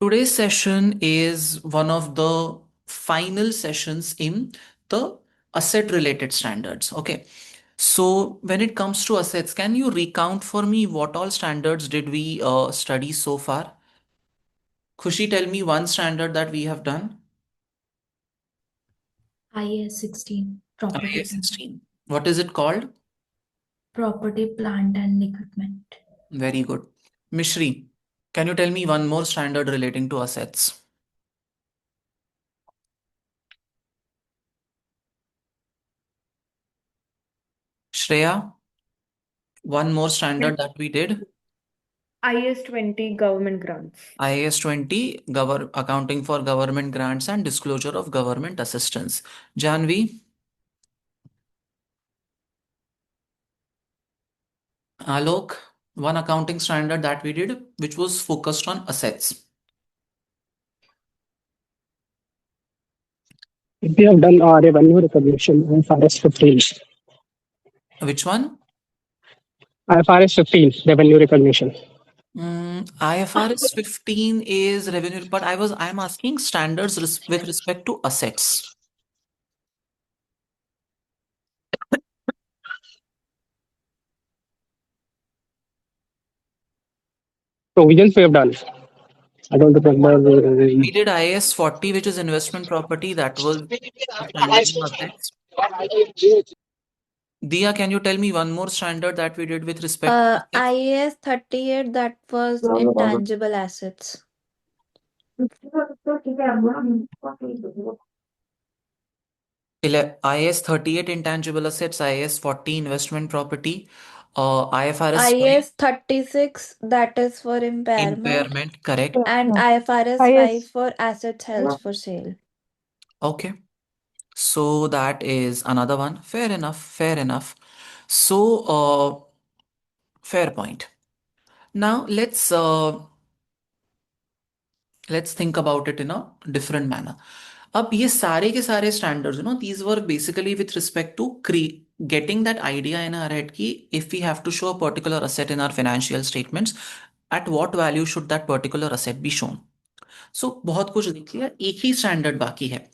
Today's session is one of the final sessions in the asset related standards. Okay. So when it comes to assets, can you recount for me what all standards did we study so far? Khushi, tell me one standard that we have done. IAS 16, property IAS plant, 16. What is it called? property plant and equipment. Very good. Mishri, can you tell me one more standard relating to assets? Shreya, one more Yes, standard that we did. IS 20 government grants. IAS 20, accounting for government grants and disclosure of government assistance. Janvi, Alok, one accounting standard that we did, which was focused on assets. We have done revenue recognition IFRS 15. Which one? IFRS 15, revenue recognition. IFRS 15 is revenue, but I'm asking standards with respect to assets. Provisions we have done. I don't remember. We did IAS 40, which is investment property. That was a standard on assets. Dia, can you tell me one more standard that we did with respect to assets? IAS 38, that was intangible assets. IAS 38 intangible assets, IAS 40 investment property, IFRS 5 IAS 36, that is for impairment, impairment, correct. and IFRS 5 IS for assets held for sale. Okay, so that is another one. Fair enough, fair enough. So, fair point. Now let's think about it in a different manner. अब ये सारे के सारे standards, these were basically with respect to getting that idea in our head कि if we have to show a particular asset in our financial statements, at what value should that particular asset be shown? So बहुत कुछ देख लिया, एक ही standard बाकी है.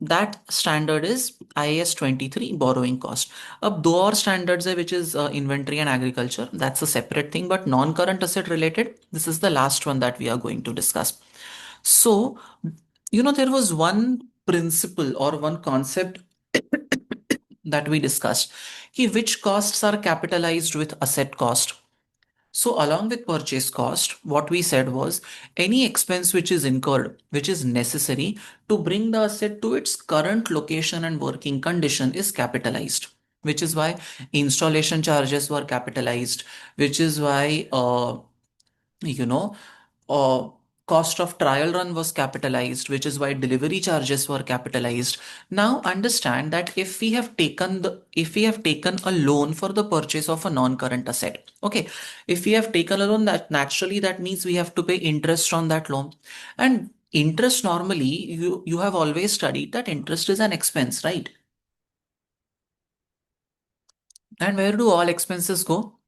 That standard is IAS 23 borrowing cost. अब दो और standards है which is inventory and agriculture. That's a separate thing, but non-current asset related. This is the last one that we are going to discuss. So, there was one principle or one concept that we discussed, कि which costs are capitalized with asset cost. So, along with purchase cost, what we said was any expense which is incurred, which is necessary to bring the asset to its current location and working condition, is capitalized. Which is why installation charges were capitalized, which is why you know, uh, cost of trial run was capitalized, which is why delivery charges were capitalized. Now understand that if we have taken a loan for the purchase of a non-current asset, okay, if we have taken a loan, that naturally that means we have to pay interest on that loan, and interest normally you have always studied that interest is an expense, right? And where do all expenses go?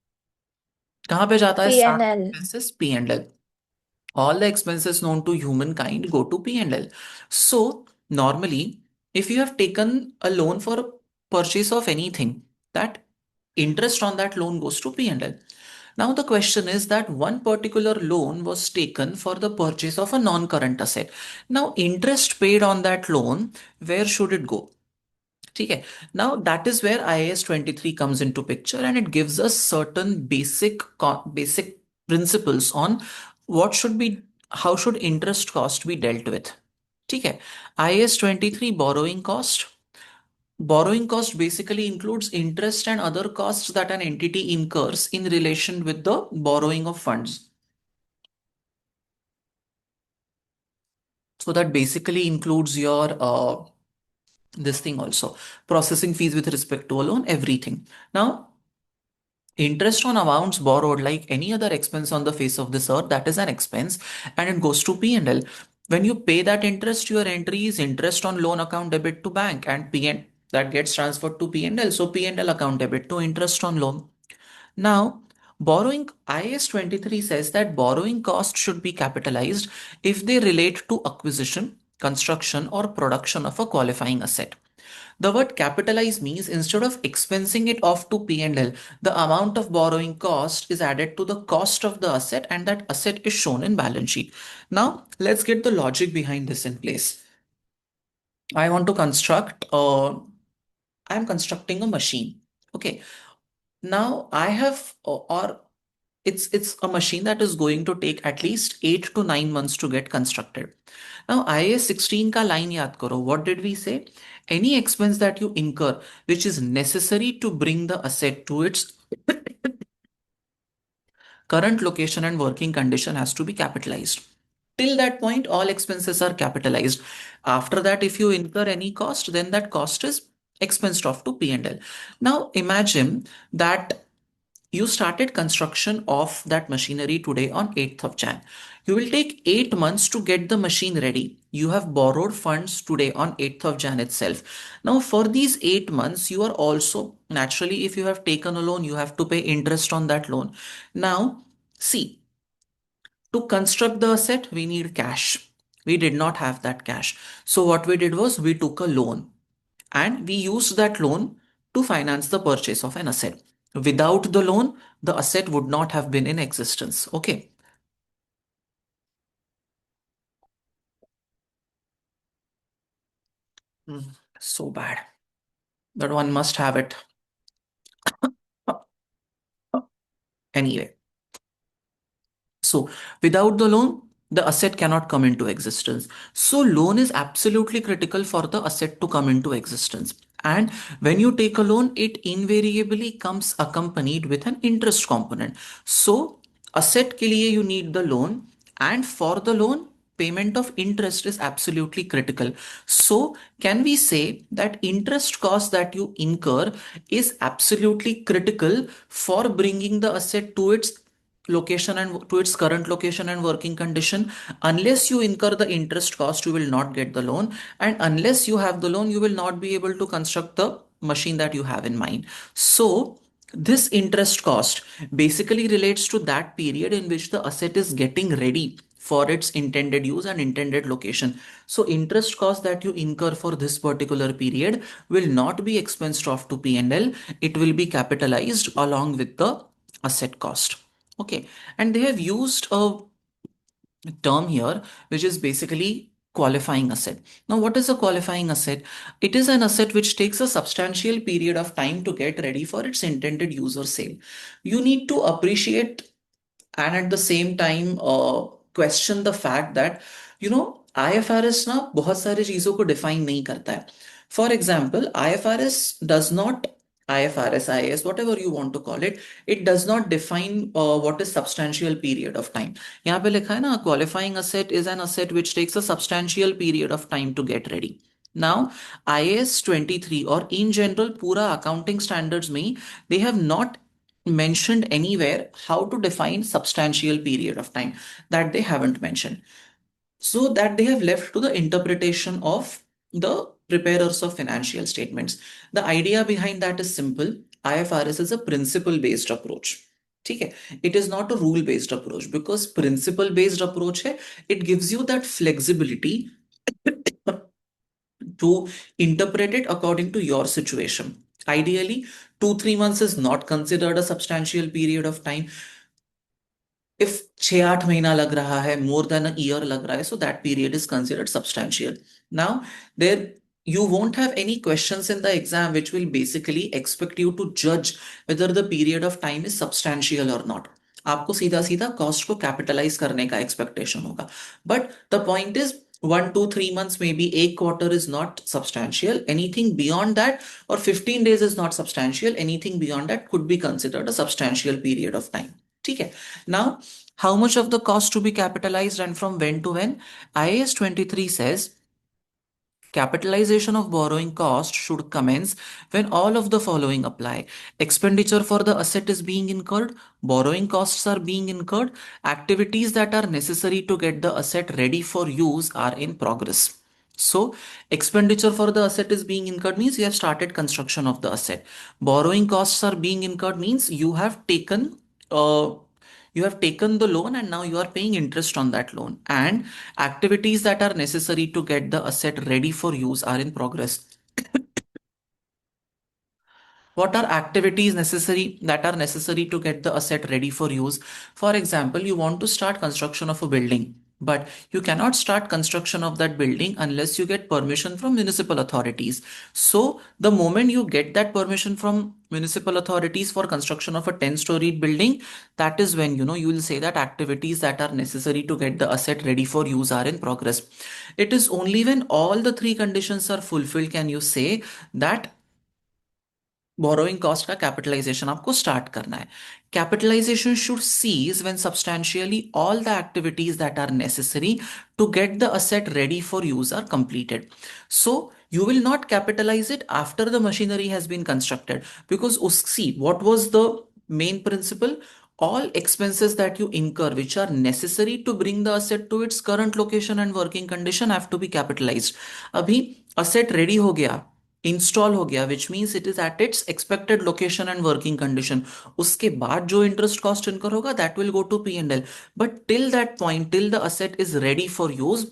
कहाँ पे जाता है सारा P&L. expenses? P&L. All the expenses known to humankind go to P&L. So normally, if you have taken a loan for purchase of anything, that interest on that loan goes to P&L. Now the question is that one particular loan was taken for the purchase of a non-current asset. Now interest paid on that loan, where should it go? ठीक है. Now that is where IAS 23 comes into picture, and it gives us certain basic principles on what should be how should interest cost be dealt with. ठीक है. IAS 23 borrowing cost. Borrowing cost basically includes interest and other costs that an entity incurs in relation with the borrowing of funds. So that basically includes your this thing also, processing fees with respect to a loan, everything. Now interest on amounts borrowed, like any other expense on the face of this earth, that is an expense and it goes to P&L. When you pay that interest, your entry is interest on loan account debit to bank, and PN that gets transferred to P&L. So P&L account debit to interest on loan. Now, Borrowing IAS 23 says that borrowing cost should be capitalized if they relate to acquisition, construction, or production of a qualifying asset. The word capitalize means instead of expensing it off to P&L, the amount of borrowing cost is added to the cost of the asset and that asset is shown in balance sheet. Now, let's get the logic behind this in place. I want to construct, I'm constructing a machine. Okay. Now I have, or it's a machine that is going to take at least 8 to 9 months to get constructed. Now IAS 16 ka line yaad karo. What did we say? Any expense that you incur which is necessary to bring the asset to its current location and working condition has to be capitalized. Till that point, all expenses are capitalized. After that, if you incur any cost, then that cost is expensed off to P&L. Now imagine that you started construction of that machinery today on 8th of Jan. You will take 8 months to get the machine ready. You have borrowed funds today on 8th of Jan itself. Now for these 8 months, you are also naturally, if you have taken a loan, you have to pay interest on that loan. Now, see, to construct the asset, we need cash. We did not have that cash. So what we did was we took a loan and we used that loan to finance the purchase of an asset. Without the loan, the asset would not have been in existence. Okay. So bad. But one must have it. Anyway. So without the loan, the asset cannot come into existence. So loan is absolutely critical for the asset to come into existence. And when you take a loan, it invariably comes accompanied with an interest component. So asset ke liye you need the loan, and for the loan, payment of interest is absolutely critical. So can we say that interest cost that you incur is absolutely critical for bringing the asset to its location and to its current location and working condition? Unless you incur the interest cost, you will not get the loan, and unless you have the loan, you will not be able to construct the machine that you have in mind. So this interest cost basically relates to that period in which the asset is getting ready for its intended use and intended location. So interest cost that you incur for this particular period will not be expensed off to P&L. It will be capitalized along with the asset cost. Okay, and they have used a term here which is basically qualifying asset. Now, what is a qualifying asset? It is an asset which takes a substantial period of time to get ready for its intended use or sale. You need to appreciate and at the same time question the fact that IFRS ना बहुत सारी चीजों को define नहीं करता है. For example, IFRS does not, IFRS, IAS, whatever you want to call it does not define what is substantial period of time. यहाँ पे लिखा है ना, qualifying asset is an asset which takes a substantial period of time to get ready. Now, IAS 23 or in general पूरा accounting standards में they have not mentioned anywhere how to define substantial period of time. That they haven't mentioned, so that they have left to the interpretation of the preparers of financial statements. The idea behind that is simple. IFRS is a principle based approach. ठीक है, it is not a rule based approach, because principle based approach है, it gives you that flexibility to interpret it according to your situation. Ideally, 2-3 months is not considered a substantial period of time. If 6-8 महीना लग रहा है, more than a year लग रहा है, so that period is considered substantial. Now, there you won't have any questions in the exam which will basically expect you to judge whether the period of time is substantial or not. आपको सीधा सीधा cost को capitalise करने का expectation होगा. But the point is 1 to 3 months, maybe a quarter is not substantial. Anything beyond that, or 15 days is not substantial. Anything beyond that could be considered a substantial period of time. ठीक है. Now, how much of the cost to be capitalized and from when to when? IAS 23 says capitalization of borrowing cost should commence when all of the following apply. Expenditure for the asset is being incurred, borrowing costs are being incurred, activities that are necessary to get the asset ready for use are in progress. So, expenditure for the asset is being incurred means you have started construction of the asset. Borrowing costs are being incurred means you have taken uh, you have taken the loan and now you are paying interest on that loan, and activities that are necessary to get the asset ready for use are in progress. What are activities necessary that are necessary to get the asset ready for use? For example, you want to start construction of a building, but you cannot start construction of that building unless you get permission from municipal authorities. So the moment you get that permission from municipal authorities for construction of a 10-story building, that is when you will say that activities that are necessary to get the asset ready for use are in progress. It is only when all the three conditions are fulfilled can you say that borrowing cost का capitalisation आपको start करना है. Capitalization should cease when substantially all the activities that are necessary to get the asset ready for use are completed. So you will not capitalize it after the machinery has been constructed, because see what was the main principle. All expenses that you incur which are necessary to bring the asset to its current location and working condition have to be capitalized. अभी asset ready हो गया, install हो गया, which means it is at its expected location and working condition. उसके बाद जो interest cost incur होगा that will go to P&L. But till that point, till the asset is ready for use,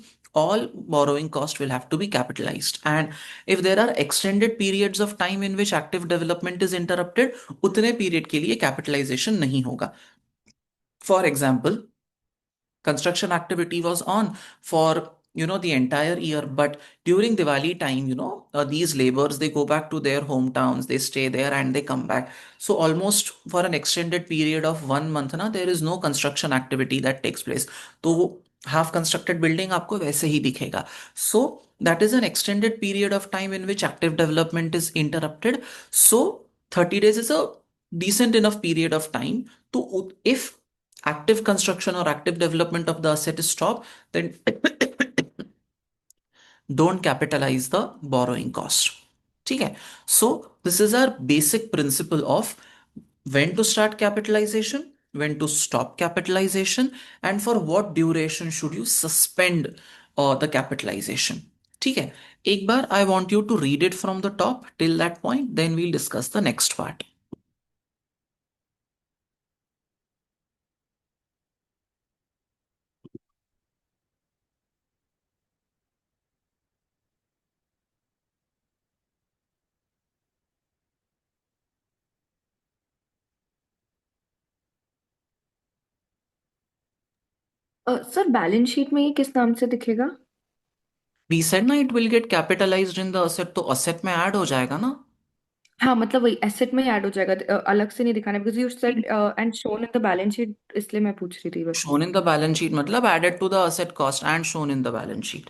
all borrowing cost will have to be capitalized. And if there are extended periods of time in which active development is interrupted, उतने period के लिए capitalization नहीं होगा. For example, construction activity was on for the entire year, but during Diwali time, these laborers, they go back to their hometowns, they stay there and they come back. So almost for an extended period of 1 month na, there is no construction activity that takes place. तो half constructed building आपको वैसे ही दिखेगा. So that is an extended period of time in which active development is interrupted. So 30 days is a decent enough period of time to, if active construction or active development of the asset is stopped, then don't capitalize the borrowing cost. Okay, so this is our basic principle of when to start capitalization, when to stop capitalization, and for what duration should you suspend the capitalization. ठीक है, एक बार I want you to read it from the top till that point, then we'll discuss the next part. Sir balance sheet में ये किस नाम से दिखेगा? We said ना it will get capitalized in the asset, तो asset में add हो जाएगा ना. हाँ मतलब वही एसेट में ऐड हो जाएगा, अलग से नहीं दिखाना, because you said and shown in the balance sheet, इसलिए मैं पूछ रही थी बस. Shown in the balance sheet मतलब added to the asset cost and shown in the balance sheet.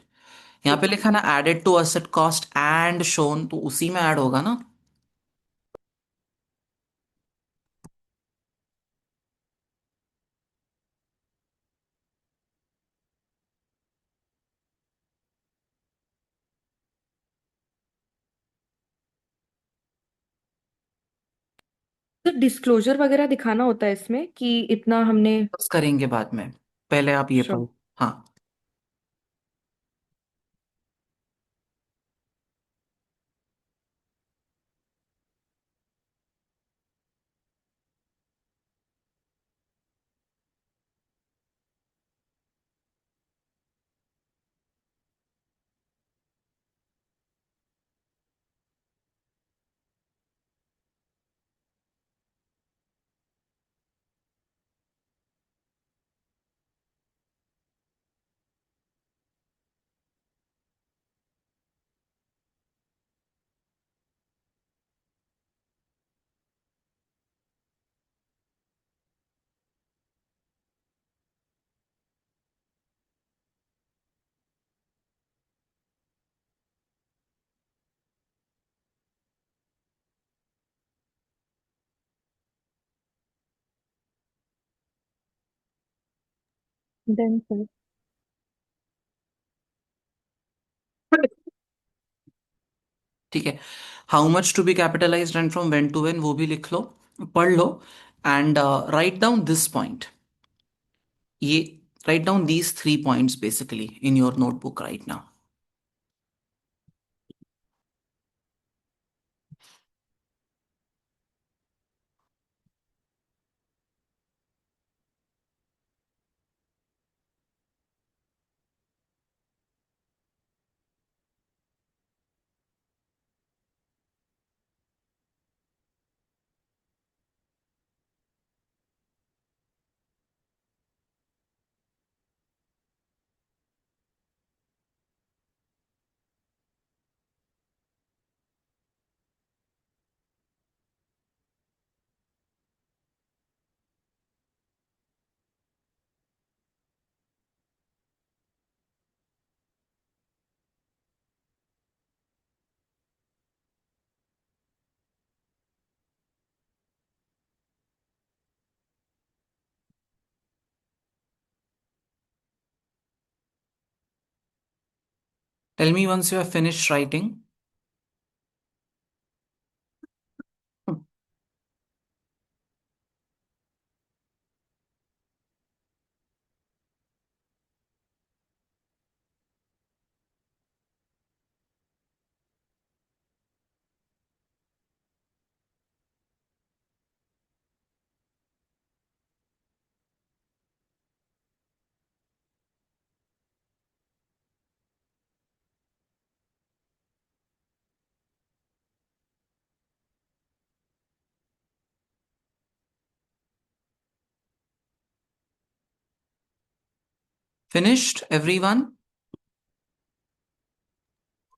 यहाँ पे लिखा ना added to asset cost and shown, तो उसी में add होगा ना. तो डिस्क्लोजर वगैरह दिखाना होता है इसमें कि इतना हमने. बस करेंगे बाद में, पहले आप ये श्योर. पढ़ो. हाँ. Then, sir. ठीक है, how much to be capitalized and from when to when वो भी लिख लो, पढ़ लो. And write down this point, ये write down these 3 points basically in your notebook right now. Tell me once you have finished writing. Finished, everyone?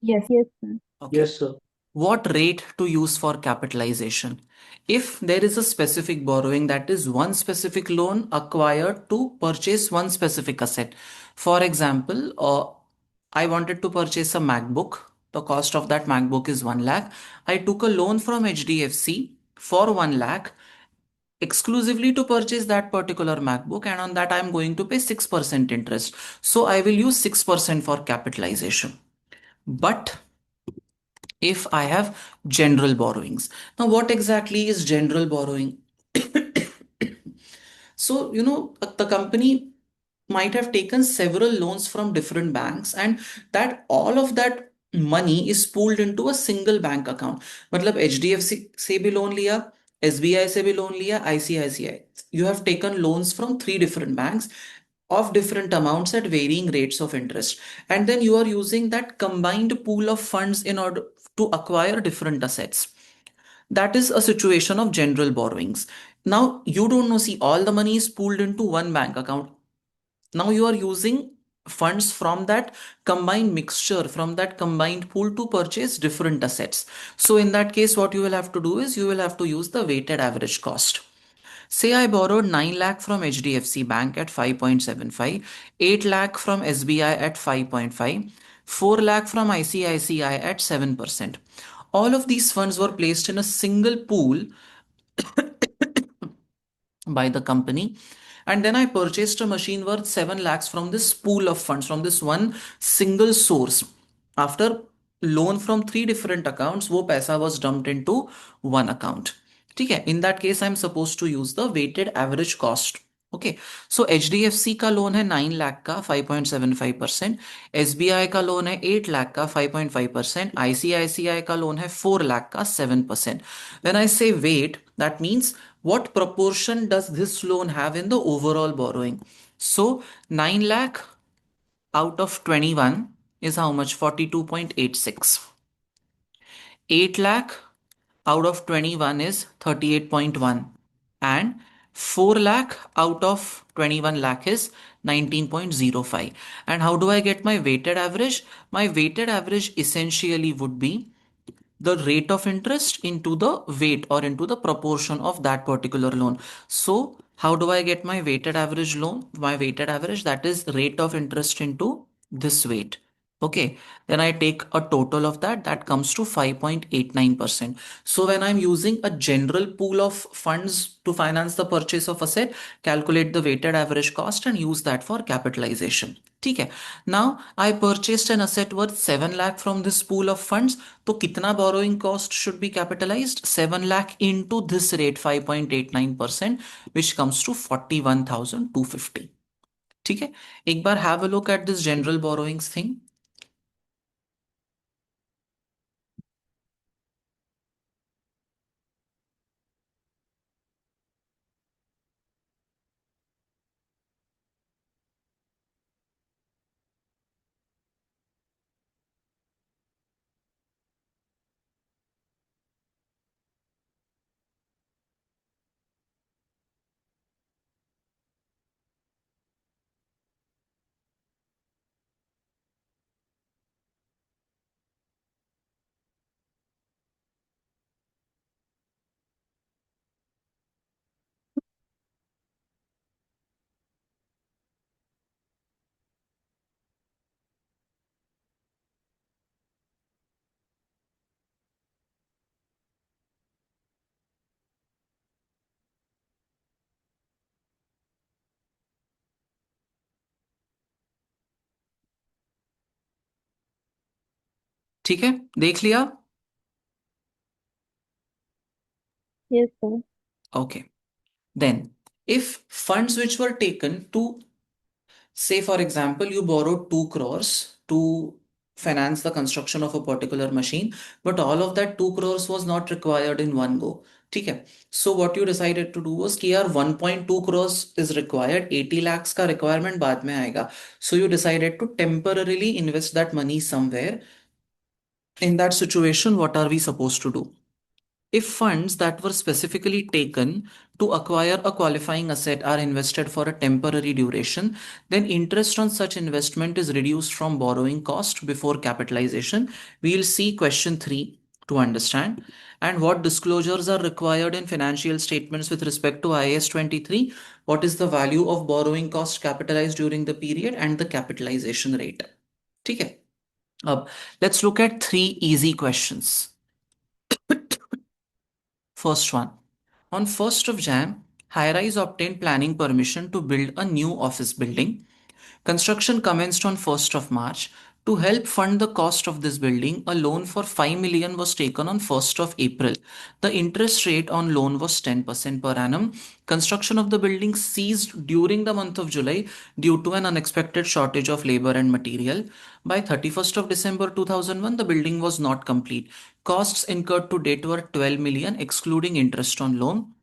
Yes. Yes, sir. Okay. Yes, sir. What rate to use for capitalization? If there is a specific borrowing, that is one specific loan acquired to purchase one specific asset. For example, I wanted to purchase a MacBook. The cost of that MacBook is 1 lakh. I took a loan from HDFC for 1 lakh exclusively to purchase that particular MacBook, and on that I'm going to pay 6% interest. So I will use 6% for capitalization. But if I have general borrowings. Now, what exactly is general borrowing? So, the company might have taken several loans from different banks, and that all of that money is pooled into a single bank account. मतलब HDFC से भी loan लिया, SBI से भी loan लिया, ICICI. You have taken loans from three different banks of different amounts at varying rates of interest, and then you are using that combined pool of funds in order to acquire different assets. That is a situation of general borrowings. Now you don't know, see, all the money is pooled into one bank account. Now you are using funds from that combined mixture, from that combined pool to purchase different assets. So in that case, what you will have to do is you will have to use the weighted average cost. Say I borrowed 9 lakh from HDFC Bank at 5.75, 8 lakh from SBI at 5.5, 4 lakh from ICICI at 7%. All of these funds were placed in a single pool by the company, and then I purchased a machine worth 7 lakhs from this pool of funds, from this one single source. After loan from three different accounts, वो पैसा was dumped into one account. ठीक है, in that case I'm supposed to use the weighted average cost. Okay, so HDFC का loan है 9 लाख का 5.75%, SBI का loan है 8 लाख का 5.5%, ICICI का लोन है 4 लाख का 7%. When I say weight, that means what proportion does this loan have in the overall borrowing? So 9 lakh out of 21 is how much? 42.86. 8 lakh out of 21 is 38.1, and 4 lakh out of 21 lakh is 19.05. And how do I get my weighted average? My weighted average essentially would be the rate of interest into the weight or into the proportion of that particular loan. So how do I get my weighted average loan? My weighted average, that is rate of interest into this weight. Okay, then I take a total of that, that comes to 5.89%. So when I'm using a general pool of funds to finance the purchase of asset, calculate the weighted average cost and use that for capitalization. ठीक है, now I purchased an asset worth 7 lakh from this pool of funds. तो कितना borrowing cost should be capitalized? 7 lakh into this rate 5.89%, which comes to 41,250. ठीक है, एक बार have a look at this general borrowings thing. ठीक है, देख लिया? Yes, sir. Okay. Then, if funds which were taken to, say, for example, you borrowed 2 crores to finance the construction of a particular machine, but all of that 2 crores was not required in one go. Okay. So what you decided to do was कि यार 1.2 crores is required, 80 lakhs का requirement बाद में आएगा. So you decided to temporarily invest that money somewhere. In that situation, what are we supposed to do? If funds that were specifically taken to acquire a qualifying asset are invested for a temporary duration, then interest on such investment is reduced from borrowing cost before capitalization. We'll see question 3 to understand. And what disclosures are required in financial statements with respect to IAS 23? What is the value of borrowing cost capitalized during the period and the capitalization rate? ठीक है. अब let's look at 3 easy questions. First one. On 1st of Jan, Highrise obtained planning permission to build a new office building. Construction commenced on 1st of March. To help fund the cost of this building, a loan for 5 million was taken on 1st of April. The interest rate on loan was 10% per annum. Construction of the building ceased during the month of July due to an unexpected shortage of labor and material. By 31st of December 2001, the building was not complete. Costs incurred to date were 12 million excluding interest on loan.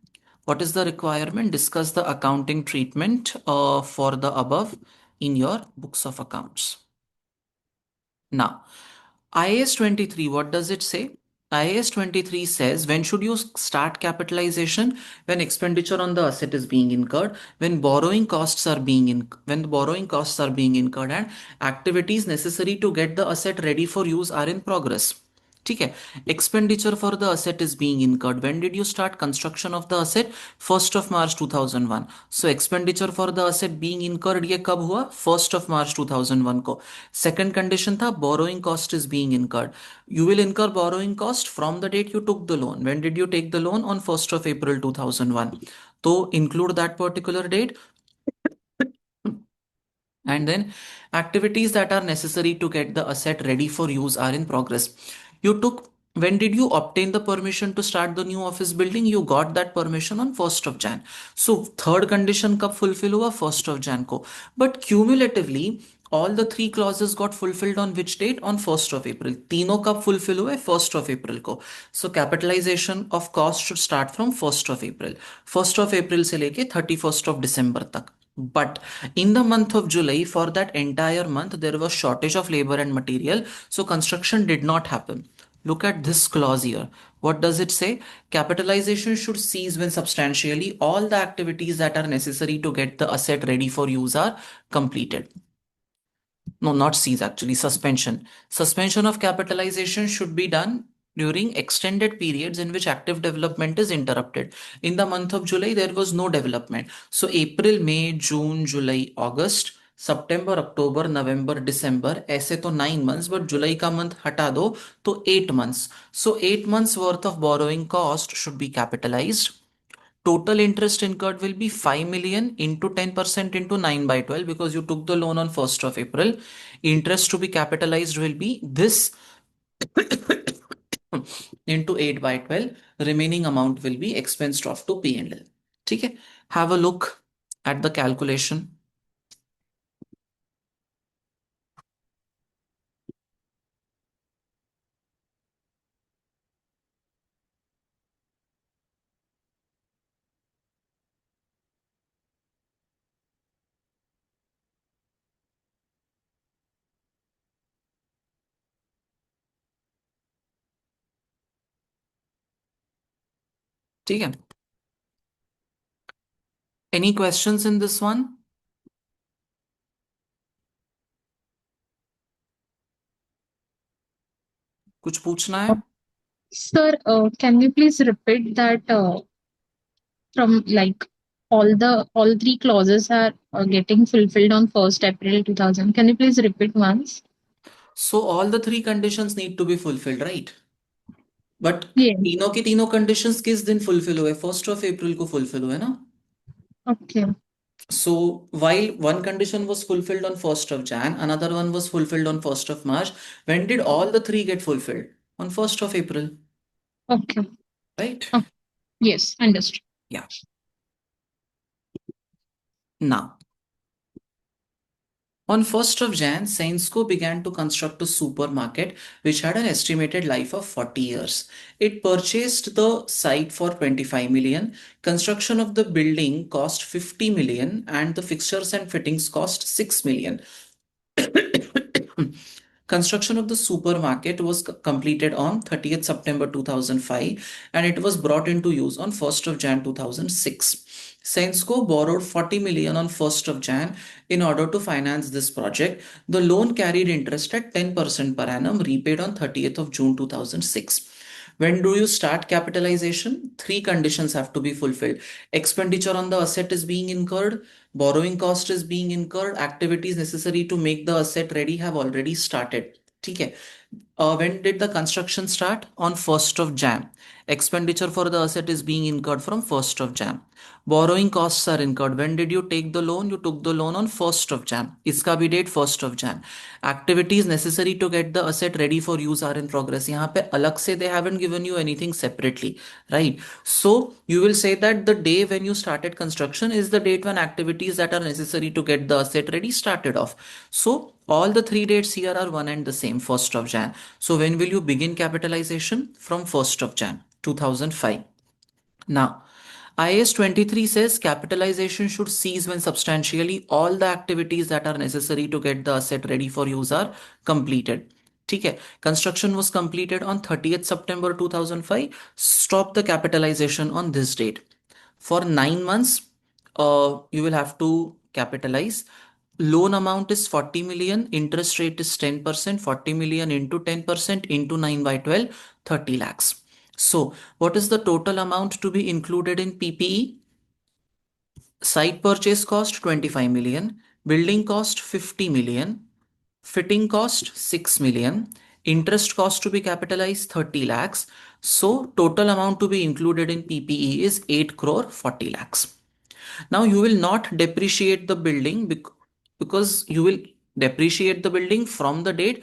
What is the requirement? Discuss the accounting treatment for the above in your books of accounts. Now, IAS 23, what does it say? IAS 23 says when should you start capitalization? When expenditure on the asset is being incurred, when borrowing costs are being when the borrowing costs are being incurred and activities necessary to get the asset ready for use are in progress. ठीक है. Expenditure for the asset is being incurred. When did you start construction of the asset? 1st of March 2001. So expenditure for the asset being incurred ये कब हुआ? 1st of March 2001 को. Second condition था borrowing cost is being incurred. You will incur borrowing cost from the date you took the loan. When did you take the loan? On 1st of April 2001. So include that particular date. And then activities that are necessary to get the asset ready for use are in progress. You took, when did you obtain the permission to start the new office building? You got that permission on 1st of Jan. So third condition कब fulfill हुआ? 1st of Jan को. But cumulatively, all the three clauses got fulfilled on which date? On 1st of April. तीनों कब fulfill हुए? 1st of April को. So capitalization of cost should start from 1st of April. 1st of April से लेके 31st of December तक. But in the month of July, for that entire month, there was shortage of labor and material, so construction did not happen. Look at this clause here. What does it say? Capitalization should cease when substantially all the activities that are necessary to get the asset ready for use are completed. No, not cease actually, suspension. Suspension of capitalization should be done during extended periods in which active development is interrupted. In the month of July, there was no development. So April, May, June, July, August, September, October, November, December, ऐसे तो 9 months, but July का month हटा दो तो 8 months. So 8 months worth of borrowing cost should be capitalized. Total interest incurred will be 5 million into 10% into 9 by 12 because you took the loan on 1st of April. Interest to be capitalized will be this into 8 by 12. Remaining amount will be expensed off to P&L. ठीक है. Have a look at the calculation. ठीक है. Any questions in this one? कुछ पूछना है? Sir, can you please repeat that from like all three clauses are getting fulfilled on 1st April 2000? Can you please repeat once? So all the three conditions need to be fulfilled, right? But Yes. तीनों की तीनों conditions किस दिन fulfill हुए? 1st of April को fulfill हुए ना? Okay. So while one condition was fulfilled on 1st of Jan, another one was fulfilled on 1st of March. When did all the three get fulfilled? On 1st of April, Okay. right? Oh, yes, understood. Yeah. Now, on 1st of Jan, Sainsco began to construct a supermarket which had an estimated life of 40 years. It purchased the site for 25 million. Construction of the building cost 50 million and the fixtures and fittings cost 6 million. Construction of the supermarket was completed on 30th September 2005 and it was brought into use on 1st of Jan 2006. Sensco borrowed 40 million on 1st of Jan in order to finance this project. The loan carried interest at 10% per annum, repaid on 30th of June 2006. When do you start capitalization? Three conditions have to be fulfilled. Expenditure on the asset is being incurred, borrowing cost is being incurred, activities necessary to make the asset ready have already started. Okay. When did the construction start? On 1st of Jan. Expenditure for the asset is being incurred from 1st of Jan. Borrowing costs are incurred. When did you take the loan? You took the loan on 1st of Jan. Iska bhi date 1st of Jan. Activities necessary to get the asset ready for use are in progress. यहाँ पे अलग से they haven't given you anything separately, right? So you will say that the day when you started construction is the date when activities that are necessary to get the asset ready started off. So all the three dates here are one and the same, 1st of Jan. So when will you begin capitalization? From 1st of Jan 2005. Now, IAS 23 says capitalization should cease when substantially all the activities that are necessary to get the asset ready for use are completed. ठीक है, construction was completed on 30th September 2005. Stop the capitalization on this date. For 9 months, you will have to capitalize. Loan amount is 40 million, interest rate is 10%, 40 million into 10% into 9 by 12, 30 lakhs. So, what is the total amount to be included in PPE? Site purchase cost 25 million, building cost 50 million, fitting cost 6 million, interest cost to be capitalized 30 lakhs. So, total amount to be included in PPE is 8 crore 40 lakhs. Now you will not depreciate the building because you will depreciate the building from the date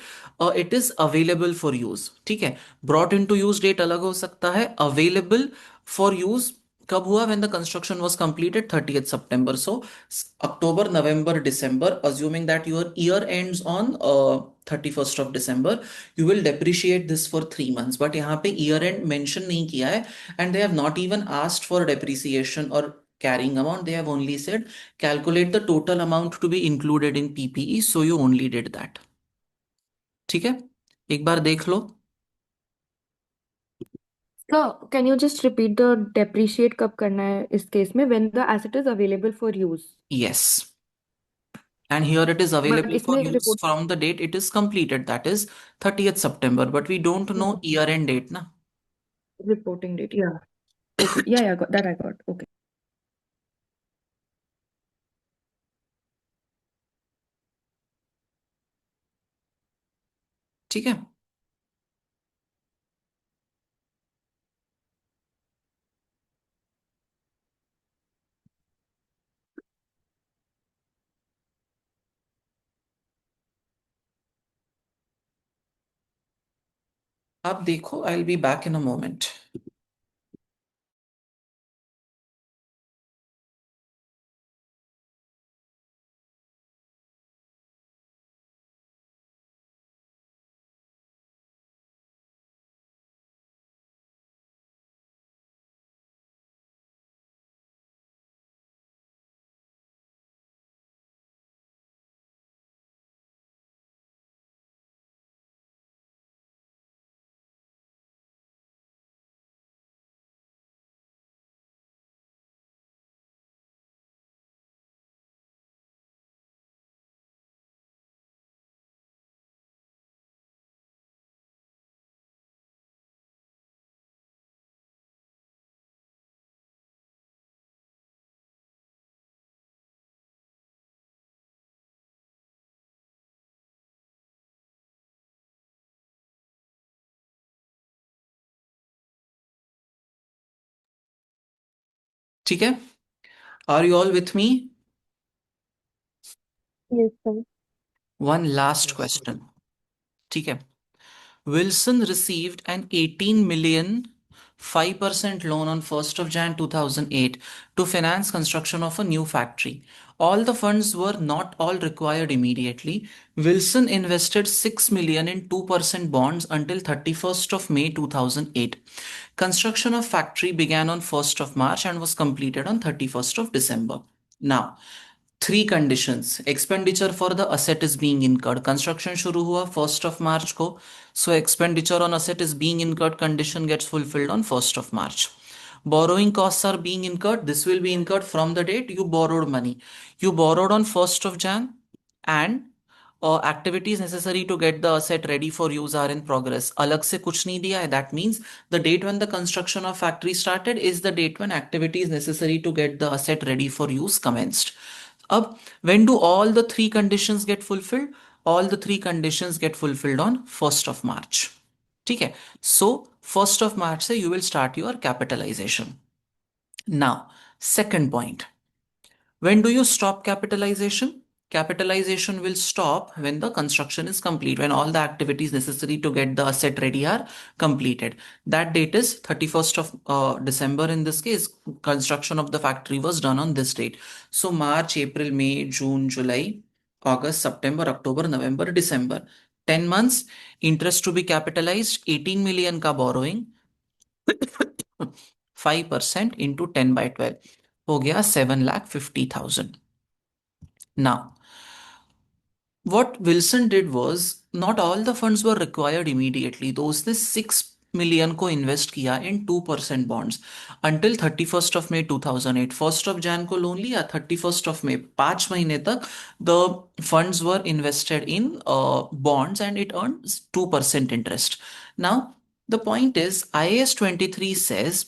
it is available for use. ठीक है, brought into use date अलग हो सकता है, available for use कब हुआ? When the construction was completed 30th September. So October, November, December, assuming that your year ends on 31st of December, you will depreciate this for 3 months. But यहाँ पे year end mention नहीं किया है and they have not even asked for depreciation or carrying amount. They have only said calculate the total amount to be included in PPE. So you only did that. ठीक है, एक बार देख लो. So, can you just repeat the depreciate कब करना है इस case में when the asset is available for use? Yes. And here it is But available for इसमें use report from the date it is completed, that is 30th September. But we don't know year end date, na? reporting date. Yeah. Okay. Yeah, got that I got. Okay. ठीक है. आप देखो, I will be back in a moment. ठीक है, are you all with me? Yes, sir. One last question. ठीक है. Wilson received an 18 million 5% loan on 1st of Jan 2008 to finance construction of a new factory. All the funds were not all required immediately. Wilson invested 6 million in 2% bonds until 31st of May 2008. Construction of factory began on 1st of March and was completed on 31st of December. Now, three conditions. Expenditure for the asset is being incurred. Construction शुरू हुआ 1st of March को. So expenditure on asset is being incurred condition gets fulfilled on 1st of March. Borrowing costs are being incurred. This will be incurred from the date you borrowed money. You borrowed on 1st of Jan and activities necessary to get the asset ready for use are in progress. अलग से कुछ नहीं दिया है. That means the date when the construction of factory started is the date when activities necessary to get the asset ready for use commenced. अब when do all the three conditions get fulfilled? All the three conditions get fulfilled on 1st of March. ठीक है. So 1st of March से you will start your capitalization. Now, second point. When do you stop capitalization? Capitalization will stop when the construction is complete, when all the activities necessary to get the asset ready are completed. That date is 31st of December in this case. Construction of the factory was done on this date. So March, April, May, June, July, August, September, October, November, December. 10 months, interest to be capitalized, 18 million ka borrowing, 5% into 10 by 12. हो गया 7,50,000. Now, what Wilson did was not all the funds were required immediately. तो उसने 6 million को invest किया in 2% bonds until 31st of May 2008. 1st of Jan को loan लिया, 31st of May 5 महीने तक the funds were invested in bonds and it earns 2% interest. Now, the point is IAS 23 says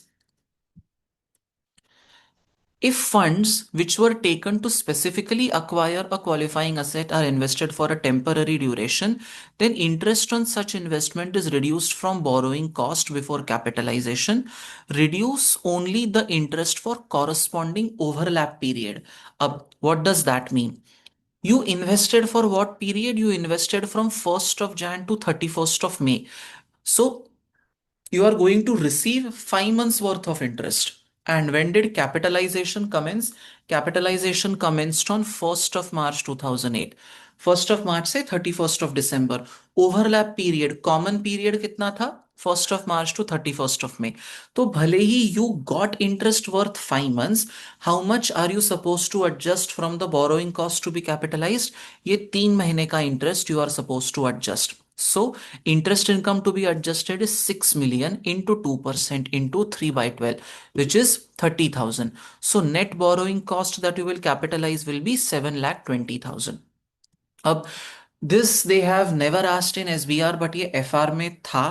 if funds which were taken to specifically acquire a qualifying asset are invested for a temporary duration, then interest on such investment is reduced from borrowing cost before capitalization. Reduce only the interest for corresponding overlap period. What does that mean? You invested for what period? You invested from 1st of Jan to 31st of May. So you are going to receive 5 months worth of interest. And when did capitalization commence? Capitalization commenced on 1st of March 2008. 1st of March से 31st of December. Overlap period, common period कितना था? 1st of March to 31st of May. तो भले ही you got interest worth 5 months, how much are you supposed to adjust from the borrowing cost to be capitalized? ये 3 महीने का interest you are supposed to adjust. So interest income to be adjusted is 6 million into 2% into 3 by 12, which is 30,000. So net borrowing cost that you will capitalize will be 7,20,000. अब this they have never asked in SBR, but ये FR में था.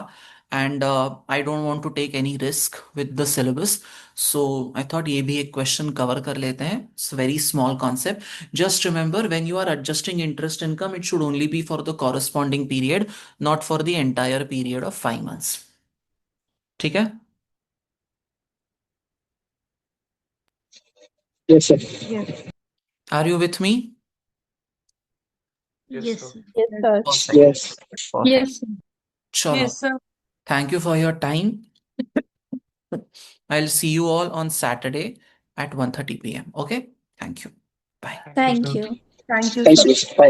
And I don't want to take any risk with the syllabus. So I thought ये भी एक question cover कर लेते हैं. It's a very small concept. Just remember, when you are adjusting interest income, it should only be for the corresponding period, not for the entire period of 5 months. ठीक है? Yes, sir. Yes. Are you with me? Yes, sir. Yes, sir. Perfect. Yes. Perfect. Yes, sir. Chalo. Yes, sir. Thank you for your time. I'll see you all on Saturday at 1:30 p.m. Okay? Thank you. Bye. Thank you. Thank you, Thank sir. you. Bye.